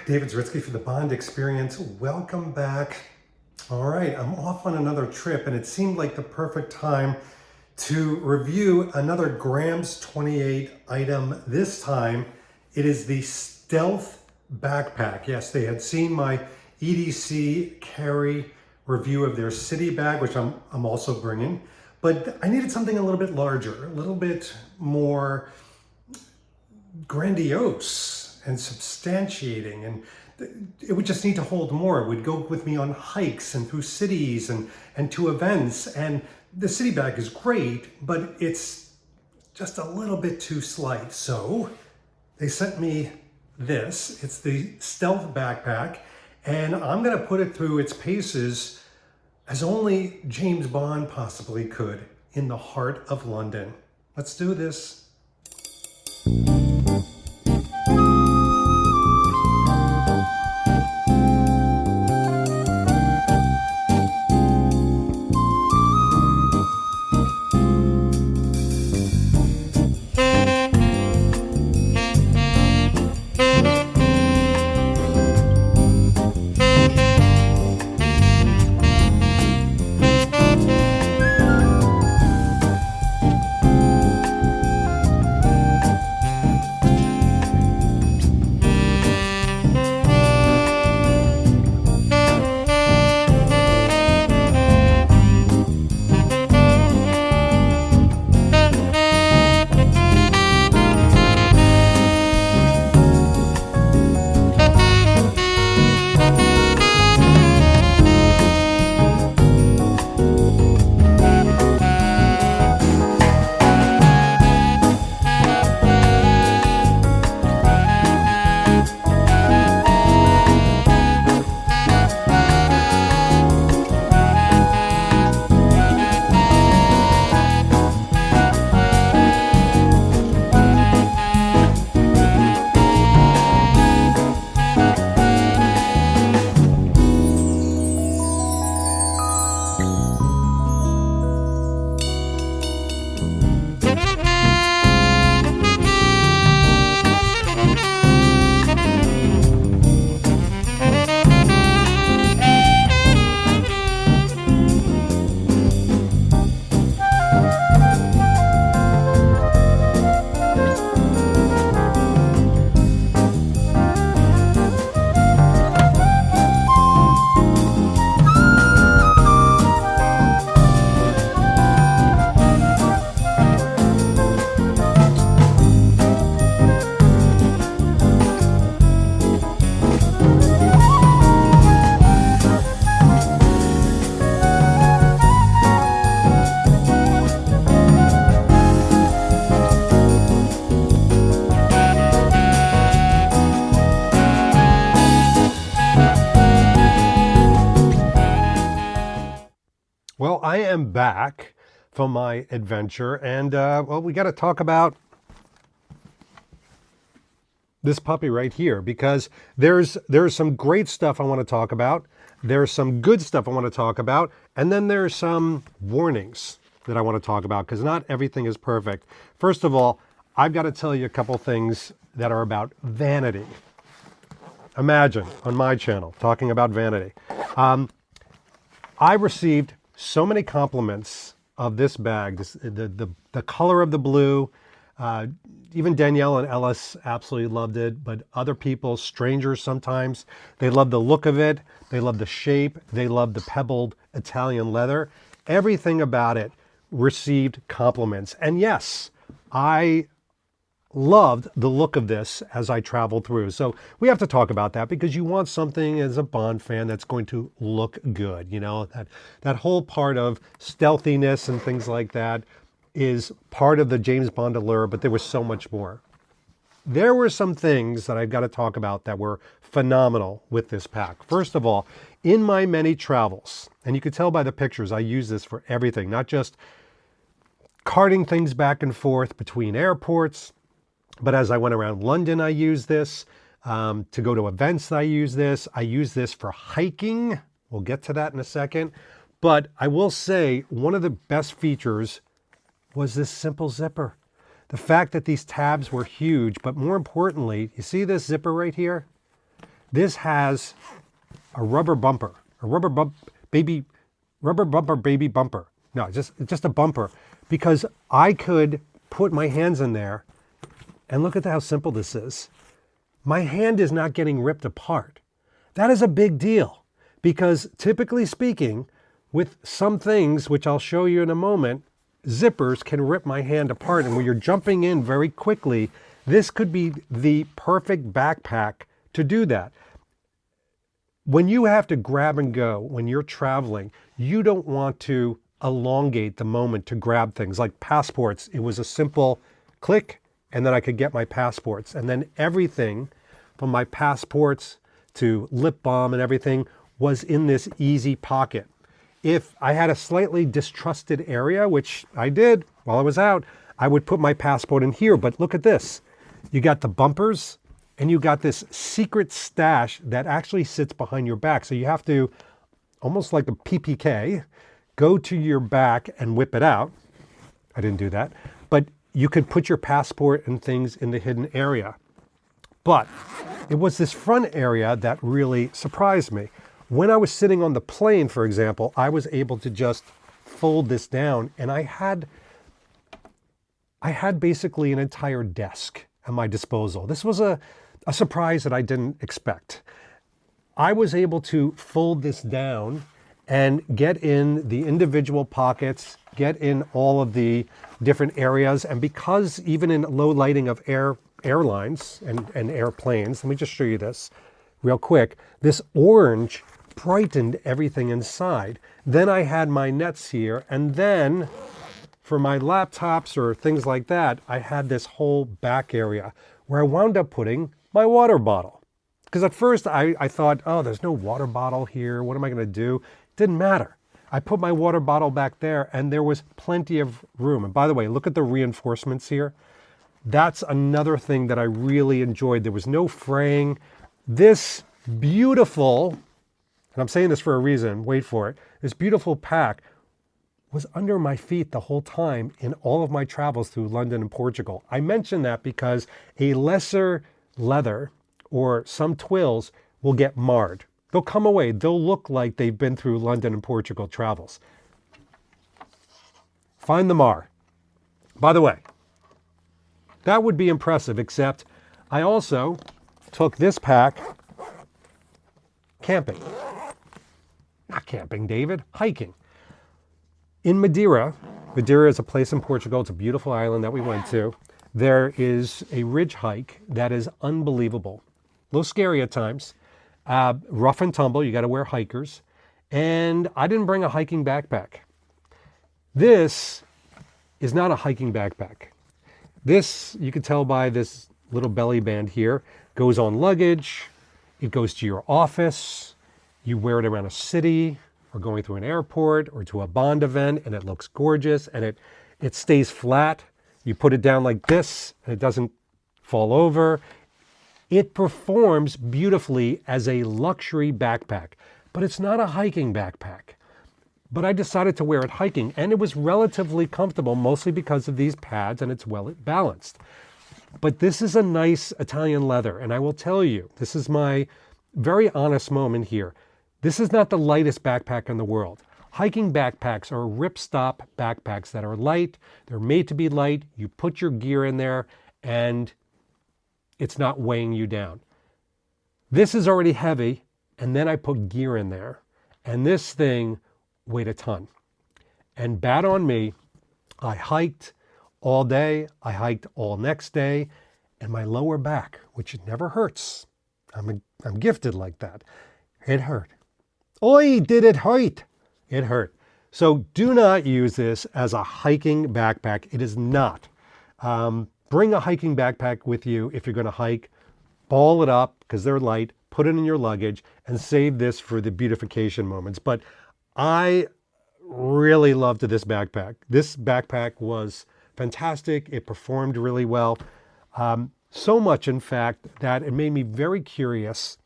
David Zritsky for the Bond Experience. Welcome back. All right, I'm off on another trip, and it seemed like the perfect time to review another Grams 28 item. This time, it is the Stealth backpack. Yes, they had seen my EDC carry review of their city bag, which I'm also bringing, but I needed something a little bit larger, a little bit more grandiose and substantiating, and it would just need to hold more. It would go with me on hikes and through cities and to events. And the city bag is great, but it's just a little bit too slight. So they sent me this. It's the Stealth backpack, and I'm gonna put it through its paces as only James Bond possibly could in the heart of London. Let's do this. Well, I am back from my adventure, and well, we got to talk about this puppy right here, because there's some great stuff I want to talk about. There's some good stuff I want to talk about, and then there's some warnings that I want to talk about, because not everything is perfect. First of all, I've got to tell you a couple things that are about vanity. Imagine on my channel talking about vanity. I received so many compliments of this bag, the color of the blue. Even Danielle and Ellis absolutely loved it, but other people, strangers sometimes, they love the look of it, they love the shape, they love the pebbled Italian leather. Everything about it received compliments. And yes, I loved the look of this as I traveled through. So we have to talk about that, because you want something as a Bond fan that's going to look good. You know, that whole part of stealthiness and things like that is part of the James Bond allure, but there was so much more. There were some things that I've got to talk about that were phenomenal with this pack. First of all, in my many travels, and you could tell by the pictures, I use this for everything, not just carting things back and forth between airports, but as I went around London, I used this. To go to events, I use this. I use this for hiking. We'll get to that in a second. But I will say one of the best features was this simple zipper. The fact that these tabs were huge, but more importantly, you see this zipper right here? This has a rubber bumper, a rubber bumper baby bumper. No, just a bumper, because I could put my hands in there, and look at how simple this is. My hand is not getting ripped apart. That is a big deal, because typically speaking, with some things, which I'll show you in a moment, zippers can rip my hand apart, and when you're jumping in very quickly, this could be the perfect backpack to do that. When you have to grab and go, when you're traveling, you don't want to elongate the moment to grab things. Like passports, it was a simple click, and then I could get my passports. And then everything from my passports to lip balm and everything was in this easy pocket. If I had a slightly distrusted area, which I did while I was out, I would put my passport in here. But look at this. You got the bumpers, and you got this secret stash that actually sits behind your back. So you have to, almost like a PPK, go to your back and whip it out. I didn't do that. But you could put your passport and things in the hidden area. But it was this front area that really surprised me. When I was sitting on the plane, for example, I was able to just fold this down, and I had basically an entire desk at my disposal. This was a surprise that I didn't expect. I was able to fold this down and get in the individual pockets, get in all of the different areas. And because even in low lighting of airlines and airplanes, let me just show you this real quick. This orange brightened everything inside. Then I had my nets here, and then for my laptops or things like that, I had this whole back area where I wound up putting my water bottle. Because at first I thought, oh, there's no water bottle here. What am I going to do? Didn't matter. I put my water bottle back there, and there was plenty of room. And by the way, look at the reinforcements here. That's another thing that I really enjoyed. There was no fraying. This beautiful, and I'm saying this for a reason, wait for it, this beautiful pack was under my feet the whole time in all of my travels through London and Portugal. I mention that because a lesser leather or some twills will get marred. They'll come away. They'll look like they've been through London and Portugal travels. Find the mar. By the way, that would be impressive, except I also took this pack camping. Not camping, David, hiking. In Madeira, Madeira is a place in Portugal. It's a beautiful island that we went to. There is a ridge hike that is unbelievable. A little scary at times. Rough and tumble, you got to wear hikers. And I didn't bring a hiking backpack. This is not a hiking backpack. This, you can tell by this little belly band here, goes on luggage. It goes to your office. You wear it around a city, or going through an airport, or to a Bond event, and it looks gorgeous, and it stays flat. You put it down like this, and it doesn't fall over. It performs beautifully as a luxury backpack, but it's not a hiking backpack. But I decided to wear it hiking, and it was relatively comfortable, mostly because of these pads, and it's well balanced. But this is a nice Italian leather, and I will tell you, this is my very honest moment here. This is not the lightest backpack in the world. Hiking backpacks are ripstop backpacks that are light. They're made to be light. You put your gear in there, and it's not weighing you down. This is already heavy, and then I put gear in there, and this thing weighed a ton. And bad on me, I hiked all day, I hiked all next day, and my lower back, which never hurts, I'm gifted like that, it hurt. Oi, did it hurt? It hurt. So do not use this as a hiking backpack. It is not. Bring a hiking backpack with you if you're going to hike. Ball it up because they're light. Put it in your luggage and save this for the beautification moments. But I really loved this backpack. This backpack was fantastic. It performed really well. So much, in fact, that it made me very curious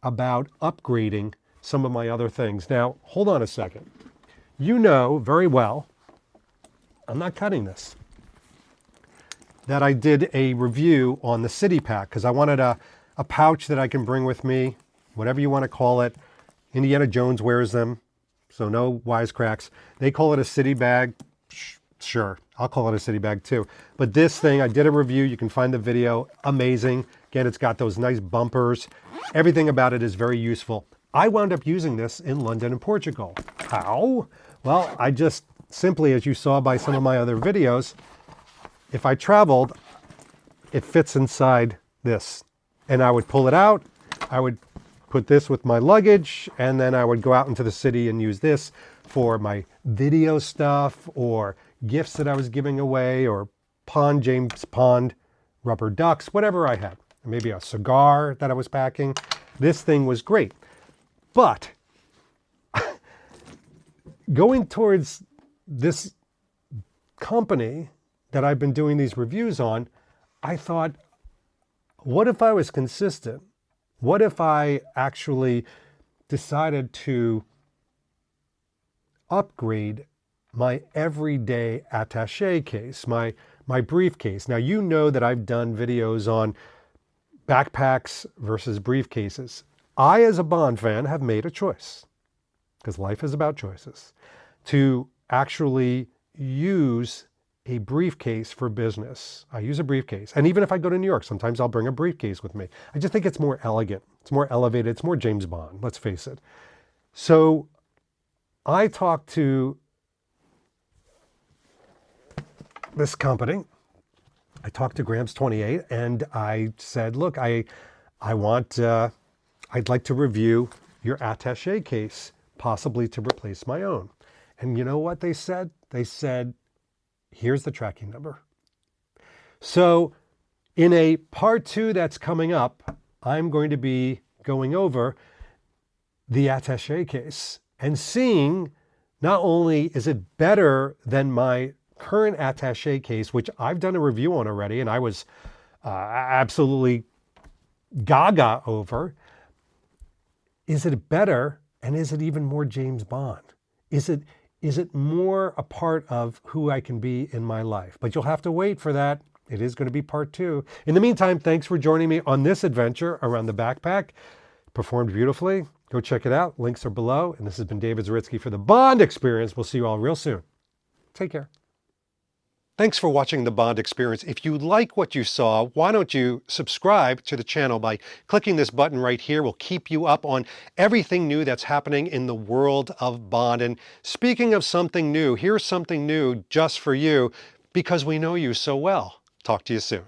about upgrading some of my other things. Now, hold on a second. You know very well, I'm not cutting this, that I did a review on the City Pack because I wanted to a pouch that I can bring with me, whatever you want to call it. Indiana Jones wears them, so no wisecracks. They call it a city bag. Sure, I'll call it a city bag too. But this thing, I did a review. You can find the video. Amazing. Again, it's got those nice bumpers. Everything about it is very useful. I wound up using this in London and Portugal. How? Well, I just simply, as you saw by some of my other videos, if I traveled, it fits inside this. And I would pull it out. I would put this with my luggage, and then I would go out into the city and use this for my video stuff or gifts that I was giving away, or James Pond rubber ducks, whatever I had. Maybe a cigar that I was packing. This thing was great. But going towards this company that I've been doing these reviews on, I thought, what if I was consistent? What if I actually decided to upgrade my everyday attaché case, my briefcase? Now, you know that I've done videos on backpacks versus briefcases. I, as a Bond fan, have made a choice, because life is about choices, to actually use a briefcase for business. I use a briefcase. And even if I go to New York, sometimes I'll bring a briefcase with me. I just think it's more elegant. It's more elevated. It's more James Bond, let's face it. So I talked to this company. I talked to Grams 28, and I said, look, I'd like to review your attaché case, possibly to replace my own. And you know what they said? They said, here's the tracking number. So in a part 2 that's coming up, I'm going to be going over the attaché case and seeing not only is it better than my current attaché case, which I've done a review on already, and I was absolutely gaga over. Is it better, and is it even more James Bond? Is it more a part of who I can be in my life? But you'll have to wait for that. It is going to be part 2. In the meantime, thanks for joining me on this adventure around the backpack. Performed beautifully. Go check it out. Links are below. And this has been David Zaritsky for the Bond Experience. We'll see you all real soon. Take care. Thanks for watching the Bond Experience. If you like what you saw, why don't you subscribe to the channel by clicking this button right here. We'll keep you up on everything new that's happening in the world of Bond. And speaking of something new, here's something new just for you, because we know you so well. Talk to you soon.